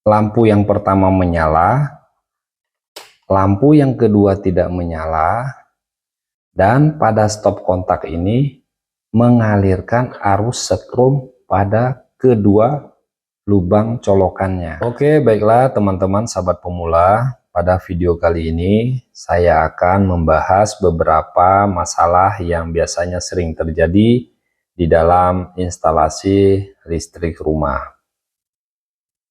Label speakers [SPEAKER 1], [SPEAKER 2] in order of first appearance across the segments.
[SPEAKER 1] lampu yang pertama menyala, lampu yang kedua tidak menyala, dan pada stop kontak ini mengalirkan arus setrum pada kedua lubang colokannya. Oke, baiklah teman-teman sahabat pemula, pada video kali ini saya akan membahas beberapa masalah yang biasanya sering terjadi di dalam instalasi listrik rumah.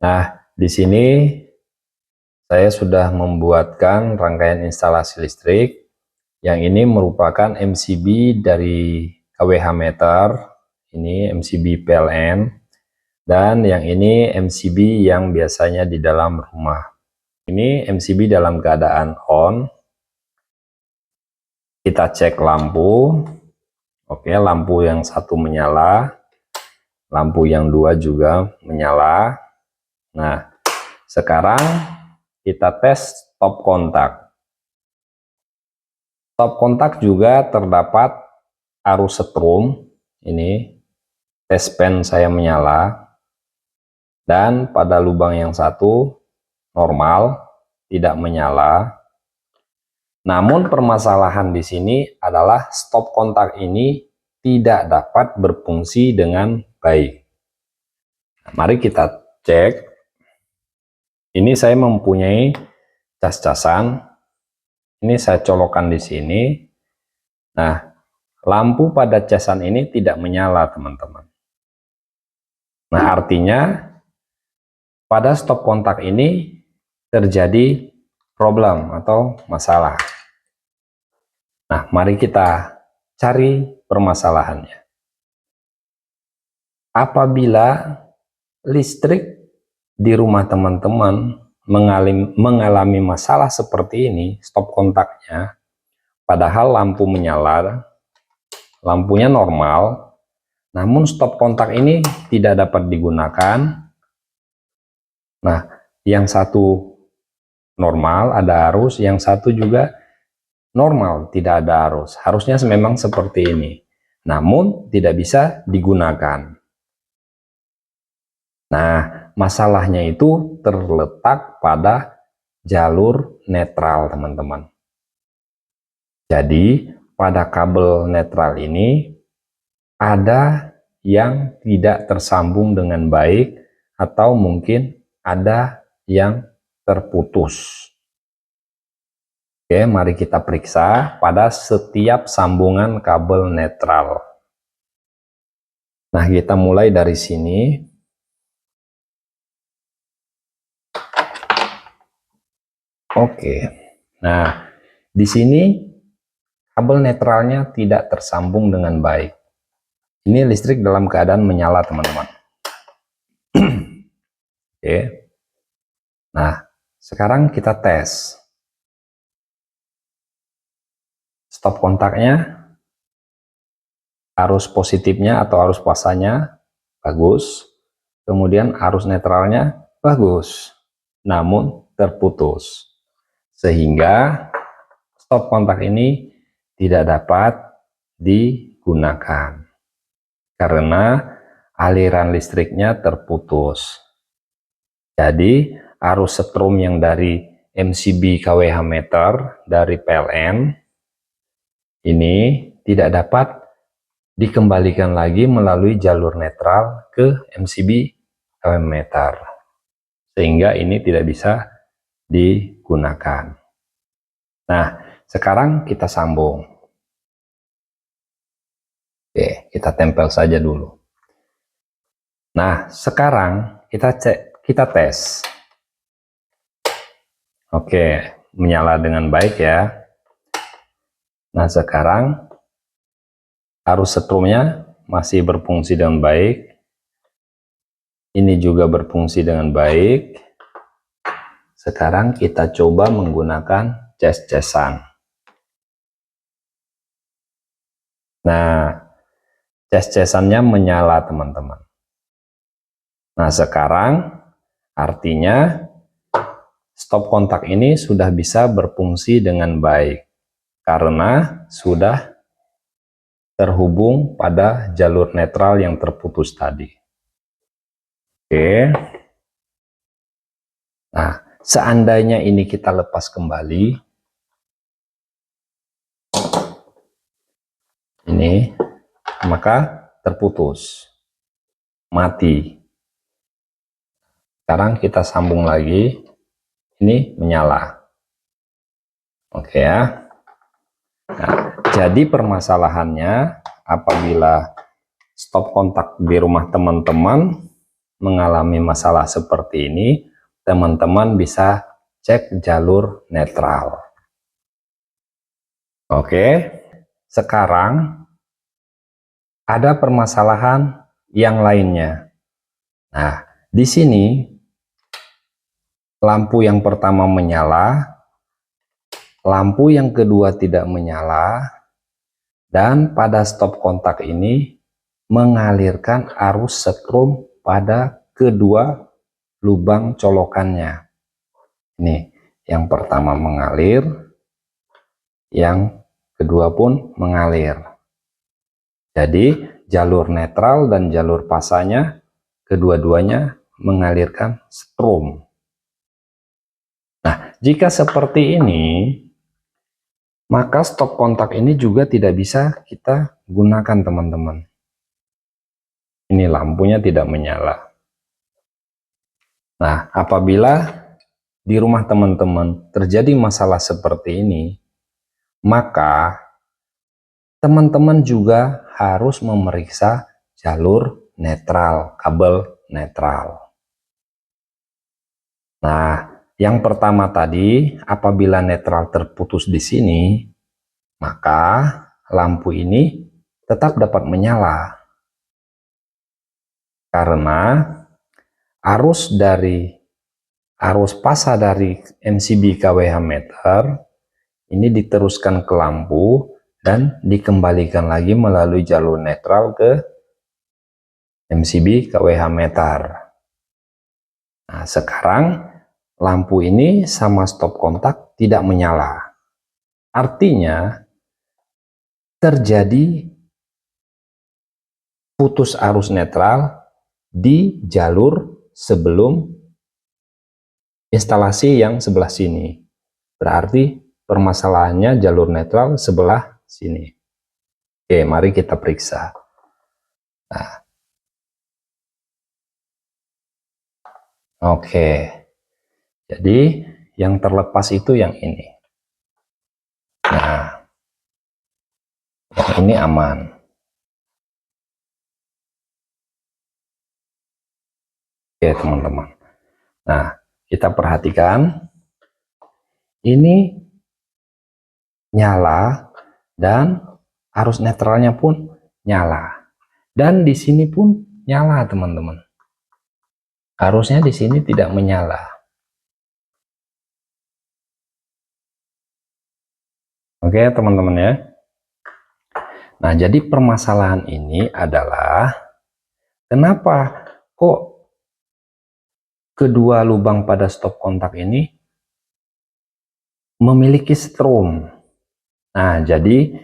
[SPEAKER 1] Nah, di sini saya sudah membuatkan rangkaian instalasi listrik. Yang ini merupakan MCB dari kWh meter, ini MCB PLN, dan yang ini MCB yang biasanya di dalam rumah. Ini MCB dalam keadaan on. Kita cek lampu. Oke, lampu yang satu menyala, lampu yang dua juga menyala. Nah, sekarang kita tes stop kontak. Stop kontak juga terdapat arus setrum. Ini tes pen saya menyala, dan pada lubang yang satu normal, tidak menyala. Namun permasalahan di sini adalah stop kontak ini tidak dapat berfungsi dengan baik. Nah, mari kita cek. Ini saya mempunyai cas-casan. Ini saya colokkan di sini. Nah, lampu pada casan ini tidak menyala, teman-teman. Nah, artinya pada stop kontak ini terjadi problem atau masalah. Nah, mari kita cari permasalahannya. Apabila listrik di rumah teman-teman mengalami masalah seperti ini, stop kontaknya, padahal lampu menyala, lampunya normal, namun stop kontak ini tidak dapat digunakan. Nah, yang satu normal ada arus, yang satu juga normal tidak ada arus. Harusnya memang seperti ini, namun tidak bisa digunakan. Nah, masalahnya itu terletak pada jalur netral, teman-teman. Jadi pada kabel netral ini ada yang tidak tersambung dengan baik, atau mungkin ada yang terputus. Oke, mari kita periksa pada setiap sambungan kabel netral. Nah, kita mulai dari sini. Oke. Nah, di sini kabel netralnya tidak tersambung dengan baik. Ini listrik dalam keadaan menyala, teman-teman. Oke. Nah, sekarang kita tes. Stop kontaknya, arus positifnya atau arus puasanya bagus, kemudian arus netralnya bagus, namun terputus, sehingga stop kontak ini tidak dapat digunakan karena aliran listriknya terputus. Jadi arus setrum yang dari MCB kWh meter dari PLN ini tidak dapat dikembalikan lagi melalui jalur netral ke MCB kWh meter, sehingga ini tidak bisa digunakan. Nah, sekarang kita sambung. Oke, kita tempel saja dulu. Nah, sekarang kita tes. Oke, menyala dengan baik ya. Nah, sekarang arus setrumnya masih berfungsi dengan baik. Ini juga berfungsi dengan baik. Sekarang kita coba menggunakan cas-casan. Nah, cas-casannya menyala, teman-teman. Nah, sekarang artinya stop kontak ini sudah bisa berfungsi dengan baik karena sudah terhubung pada jalur netral yang terputus tadi. Oke. seandainya ini kita lepas kembali, ini, maka terputus, mati. Sekarang kita sambung lagi, ini menyala. Oke ya. Nah, jadi permasalahannya apabila stop kontak di rumah teman-teman mengalami masalah seperti ini, teman-teman bisa cek jalur netral. Oke, sekarang ada permasalahan yang lainnya. Nah, di sini lampu yang pertama menyala, lampu yang kedua tidak menyala, dan pada stop kontak ini mengalirkan arus setrum pada kedua lubang colokannya. Ini yang pertama mengalir, yang kedua pun mengalir. Jadi jalur netral dan jalur pasanya kedua-duanya mengalirkan strum. Nah, jika seperti ini, maka stop kontak ini juga tidak bisa kita gunakan, teman-teman. Ini lampunya tidak menyala. Nah, apabila di rumah teman-teman terjadi masalah seperti ini, maka teman-teman juga harus memeriksa jalur netral, kabel netral. Nah, yang pertama tadi, apabila netral terputus di sini, maka lampu ini tetap dapat menyala. Karena arus pasa dari MCB kWh meter ini diteruskan ke lampu dan dikembalikan lagi melalui jalur netral ke MCB kWh meter. Nah, sekarang lampu ini sama stop kontak tidak menyala. Artinya terjadi putus arus netral di jalur sebelum instalasi yang sebelah sini. Berarti permasalahannya jalur netral sebelah sini. Oke, mari kita periksa. Nah, oke. Jadi yang terlepas itu yang ini. Nah, yang ini aman. Oke, teman-teman. Nah, kita perhatikan. Ini nyala dan arus netralnya pun nyala. Dan di sini pun nyala, teman-teman. Harusnya di sini tidak menyala. Oke, teman-teman ya. Nah, jadi permasalahan ini adalah kenapa kok kedua lubang pada stop kontak ini memiliki strum. Nah, jadi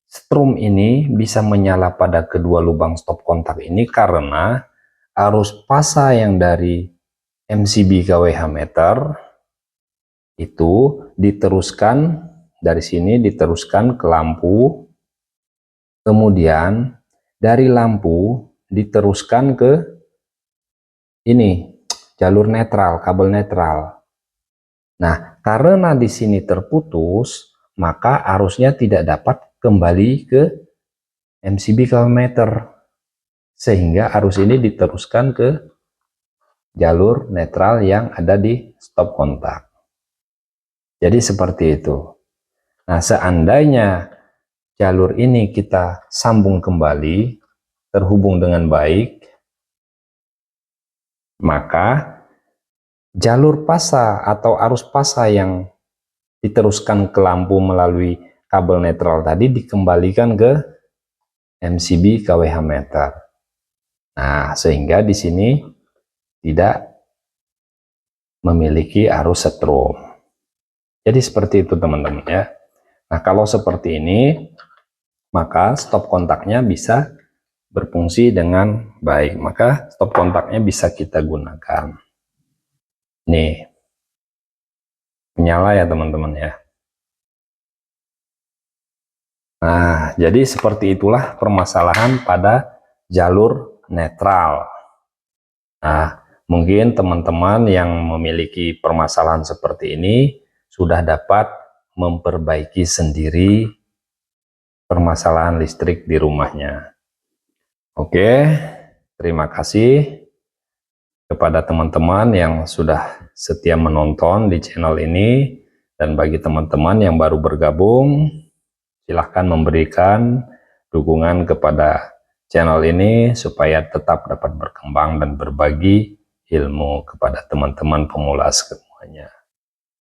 [SPEAKER 1] strum ini bisa menyala pada kedua lubang stop kontak ini karena arus pasa yang dari MCB kWh meter itu diteruskan dari sini, diteruskan ke lampu, kemudian dari lampu diteruskan ke ini jalur netral, kabel netral. Nah, karena di sini terputus, maka arusnya tidak dapat kembali ke MCB kWh meter, sehingga arus ini diteruskan ke jalur netral yang ada di stop kontak. Jadi seperti itu. Nah, seandainya jalur ini kita sambung kembali, terhubung dengan baik, maka jalur pasa atau arus pasa yang diteruskan ke lampu melalui kabel netral tadi dikembalikan ke MCB kWh meter. Nah, sehingga di sini tidak memiliki arus setrum. Jadi seperti itu, teman-teman ya. Nah, kalau seperti ini, maka stop kontaknya bisa berfungsi dengan baik. Maka stop kontaknya bisa kita gunakan. Nih, menyala ya teman-teman ya. Nah, jadi seperti itulah permasalahan pada jalur netral. Nah, mungkin teman-teman yang memiliki permasalahan seperti ini sudah dapat memperbaiki sendiri permasalahan listrik di rumahnya. Oke, terima kasih kepada teman-teman yang sudah setia menonton di channel ini, dan bagi teman-teman yang baru bergabung, silahkan memberikan dukungan kepada channel ini supaya tetap dapat berkembang dan berbagi ilmu kepada teman-teman pemula semuanya.